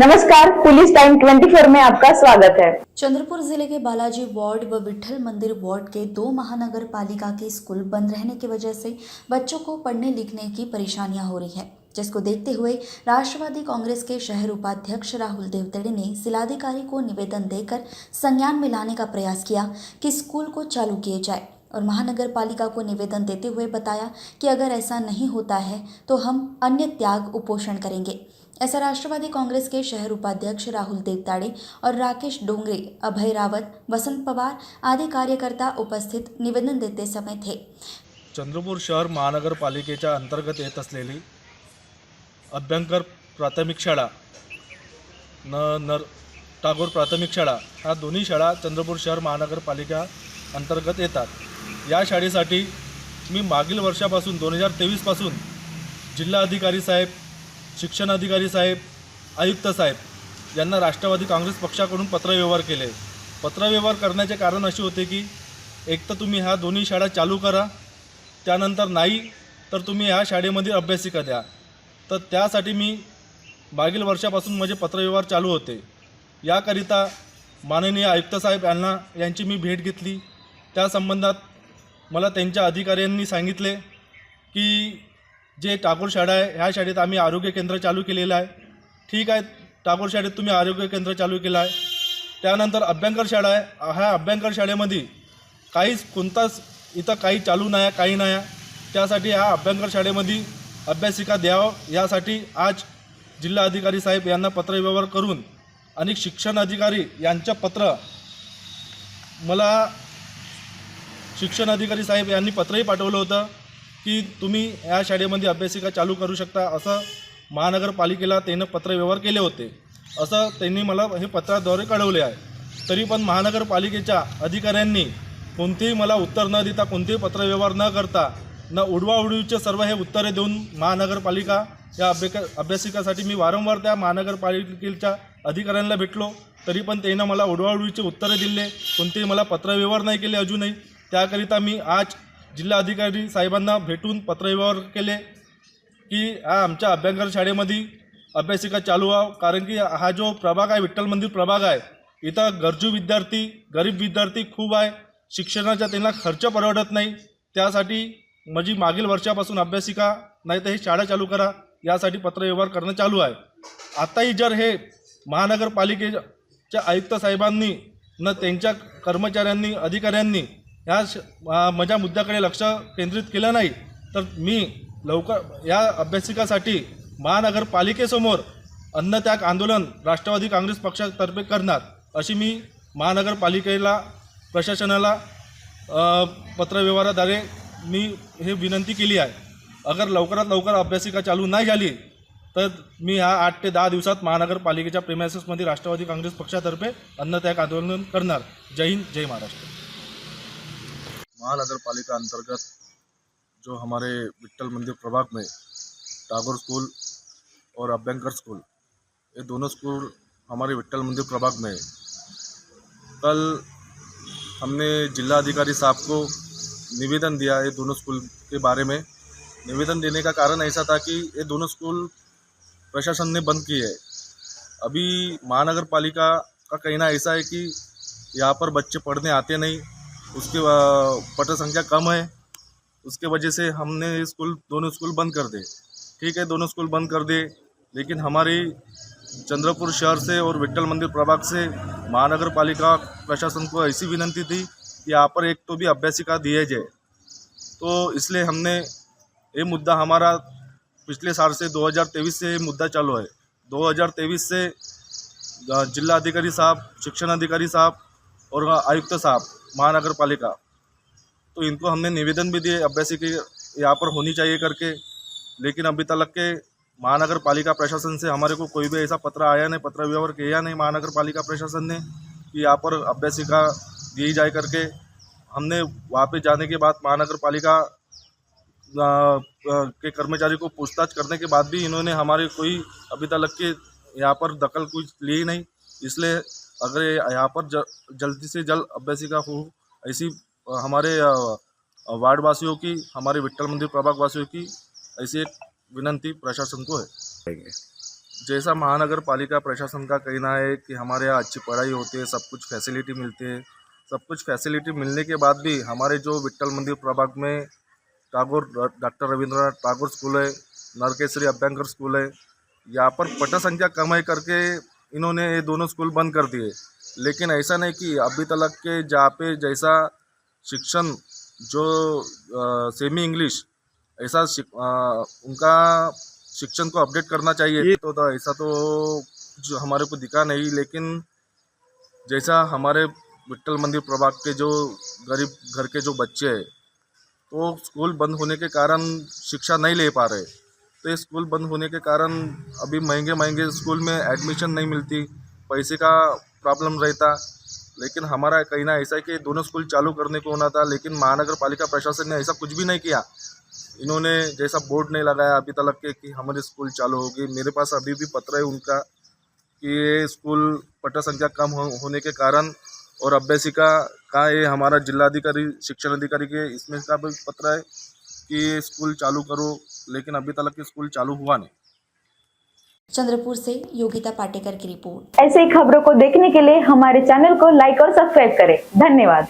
नमस्कार, police time 24 में आपका स्वागत है। चंद्रपुर जिले के बालाजी वार्ड व विठल मंदिर वार्ड के 2 महानगर पालिका के स्कूल बंद रहने की वजह से बच्चों को पढ़ने लिखने की परेशानियां हो रही हैं, जिसको देखते हुए राष्ट्रवादी कांग्रेस के शहर उपाध्यक्ष राहुल देवतड़े ने जिलाधिकारी को निवेदन देकर संज्ञान में लाने का प्रयास किया कि स्कूल को चालू किए जाए और महानगर पालिका को निवेदन देते हुए बताया कि अगर ऐसा नहीं होता है तो हम अन्य त्याग उपोषण करेंगे। ऐसा राष्ट्रवादी कांग्रेस के शहर उपाध्यक्ष राहुल देवताड़े और राकेश डोंगरे, अभय रावत, वसंत पवार आदि कार्यकर्ता उपस्थित निवेदन देते समय थे। चंद्रपूर शहर महानगरपालिकेच्या अंतर्गत येत असलेली अभ्यंकर प्राथमिक शाळा टागोर प्राथमिक शाळा ह्या दोन्ही शाळा चंद्रपूर शहर महानगरपालिका अंतर्गत येतात। या शाळेसाठी मी मागील वर्षापासून 2023 पासून जिल्हाधिकारी साहेब, शिक्षण अधिकारी साहेब, आयुक्त साहेब यांना राष्ट्रवादी काँग्रेस पक्षाकडून पत्रव्यवहार केले। पत्रव्यवहार करण्याचे कारण असे होते की एक तर तुम्ही ह्या दोन्ही शाळा चालू करा, त्यानंतर नाही तर तुम्ही ह्या शाळेमध्ये अभ्यासिका द्या। तर त्यासाठी मी मागील वर्षापासून माझे पत्रव्यवहार चालू होते। याकरिता माननीय आयुक्त साहेब यांची मी भेट घेतली। त्या संबंधात मला त्यांच्या अधिकाऱ्यांनी सांगितले की जे टागोर शाळा आहे ह्या शाळेत आम्ही आरोग्य केंद्र चालू केलेलं आहे। ठीक आहे, टागोर शाळेत तुम्ही आरोग्य केंद्र चालू केलं आहे। त्यानंतर अभ्यंकर शाळा आहे, ह्या अभ्यंकर शाळेमध्ये कोणताच इथं काही चालू नाही, काही नाही। त्यासाठी ह्या अभ्यंकर शाळेमध्ये अभ्यासिका द्यावं यासाठी आज जिल्हाधिकारी साहेब यांना पत्रव्यवहार करून आणि शिक्षण अधिकारी यांचं पत्र मला शिक्षण अधिकारी साहेब यांनी पत्रही पाठवलं होतं की तुम्ही या शाळेमध्ये अभ्यासिका चालू करू शकता, असं महानगरपालिकेला त्यांनी पत्रव्यवहार केले होते, असं त्यांनी मला हे पत्राद्वारे कळवले आहे। तरी पण महानगरपालिकेच्या अधिकाऱ्यांनी कोणतेही मला उत्तर न देता, कोणतेही पत्रव्यवहार न करता, न उडवाउडवीचे सर्व हे उत्तरे देऊन महानगरपालिका या अभ्यासिकासाठी मी वारंवार त्या महानगरपालिकेच्या अधिकाऱ्यांना भेटलो, तरी पण त्यांनी मला उडवाउडवीचे उत्तरे दिले, कोणतेही मला पत्रव्यवहार नाही केले अजूनही। त्याकरिता मी आज जिल्हाधिकारी साहेबांना भेटून पत्रव्यवहार केले की आमच्या अभ्यंकर शाळेमध्ये अभ्यासिका चालू व्हावं। कारण की हा जो प्रभाग आहे, विठ्ठल मंदिर प्रभाग आहे, इथं गरजू विद्यार्थी, गरीब विद्यार्थी खूप आहे, शिक्षणाचा त्यांना खर्च परवडत नाही। त्यासाठी माझी मागील वर्षापासून अभ्यासिका नाही तर ही शाळा चालू करा यासाठी पत्रव्यवहार करणं चालू आहे। आताही जर हे महानगरपालिकेच्या आयुक्त साहेबांनी न त्यांच्या कर्मचाऱ्यांनी, अधिकाऱ्यांनी माझ्या मुद्द्याकडे लक्ष केंद्रित केलं नाही तर मी लवकर या अभ्यासिकासाठी महानगरपालिकेसमोर अन्नत्याग आंदोलन राष्ट्रवादी काँग्रेस पक्षातर्फे करणार, अशी मी महानगरपालिकेला, प्रशासनाला पत्रव्यवहाराद्वारे मी हे विनंती केली आहे। अगर लवकरात लवकर अभ्यासिका चालू नाही झाली तर मी ह्या 8 ते 10 दिवसात महानगरपालिकेच्या प्रेमायसेसमध्ये राष्ट्रवादी काँग्रेस पक्षातर्फे अन्नत्याग आंदोलन करणार। जय हिंद, जय महाराष्ट्र। महानगरपालिका अंतर्गत जो हमारे विठ्ठल मंदिर प्रभाग में टागोर स्कूल और अभ्यंकर स्कूल, ये दोनों स्कूल हमारे विठ्ठल मंदिर प्रभाग में है। कल हमने जिलाधिकारी साहब को निवेदन दिया ये दोनों स्कूल के बारे में। निवेदन देने का कारण ऐसा था कि ये दोनों स्कूल प्रशासन ने बंद किए है। अभी महानगरपालिका का कहना ऐसा है कि यहाँ पर बच्चे पढ़ने आते नहीं, उसकी पट संख्या कम है, उसके वजह से हमने दोनों स्कूल बंद कर दे। ठीक है, दोनों स्कूल बंद कर दे, लेकिन हमारी चंद्रपुर शहर से और विठ्ठल मंदिर प्रभाग से महानगरपालिका प्रशासन को ऐसी विनंती थी कि यहाँ पर एक तो भी अभ्यासिका दिए जाए। तो इसलिए हमने ये मुद्दा हमारा पिछले साल से 2023 से ये मुद्दा चालू है। 2023 से जिला अधिकारी साहब, शिक्षण अधिकारी साहब और आयुक्त साहब महानगर पालिका, तो इनको हमने निवेदन भी दिए अभ्यासिका यहाँ पर होनी चाहिए करके, लेकिन अभी तक के महानगर पालिका प्रशासन से हमारे को कोई भी ऐसा पत्र आया नहीं, पत्र व्यवहार किया नहीं महानगर पालिका प्रशासन ने कि यहाँ पर अभ्यासिका दी जाए करके। हमने वहाँ पे जाने के बाद महानगर पालिका के कर्मचारी को पूछताछ करने के बाद भी इन्होंने हमारे कोई अभी तक के यहाँ पर दखल कुछ ली नहीं। इसलिए अगर यहाँ पर जल्दी से जल्द अभ्यासिका हो, ऐसी हमारे वार्ड वासियों की, हमारे विठ्ठल मंदिर प्रभाग वासियों की ऐसी एक विनंती प्रशासन को है। जैसा महानगर पालिका प्रशासन का कहना है कि हमारे यहाँ अच्छी पढ़ाई होती है, सब कुछ फैसिलिटी मिलती है, सब कुछ फैसिलिटी मिलने के बाद भी हमारे जो विट्ठल मंदिर प्रभाग में डॉक्टर रविंद्रनाथ टैगोर स्कूल है, नरकेसरी अभ्यंकर स्कूल है, यहाँ पर पट संख्या कम है करके इन्होंने ये दोनों स्कूल बंद कर दिए। लेकिन ऐसा नहीं कि अभी तक के जहाँ पे जैसा शिक्षण जो सेमी इंग्लिश ऐसा उनका शिक्षण को अपडेट करना चाहिए तो ऐसा तो जो हमारे को दिखा नहीं। लेकिन जैसा हमारे विट्ठल मंदिर प्रभाग के जो गरीब घर के जो बच्चे हैं तो स्कूल बंद होने के कारण शिक्षा नहीं ले पा रहे, तो ये स्कूल बंद होने के कारण अभी महंगे स्कूल में एडमिशन नहीं मिलती, पैसे का प्रॉब्लम रहता। लेकिन हमारा कहना ऐसा है कि दोनों स्कूल चालू करने को होना था, लेकिन महानगर पालिका प्रशासन ने ऐसा कुछ भी नहीं किया। इन्होंने जैसा बोर्ड नहीं लगाया अभी तक के कि हमारे स्कूल चालू होगी। मेरे पास अभी भी पत्र है उनका कि ये स्कूल पट्टा संख्या कम होने के कारण और अभ्यासिका का ये हमारा जिलाधिकारी शिक्षण अधिकारी के इसमें का भी पत्र है कि ये स्कूल चालू करो, लेकिन अभी तक के स्कूल चालू हुआ नहीं। चंद्रपुर से योगिता पाटेकर की रिपोर्ट। ऐसे ही खबरों को देखने के लिए हमारे चैनल को लाइक और सब्सक्राइब करें। धन्यवाद।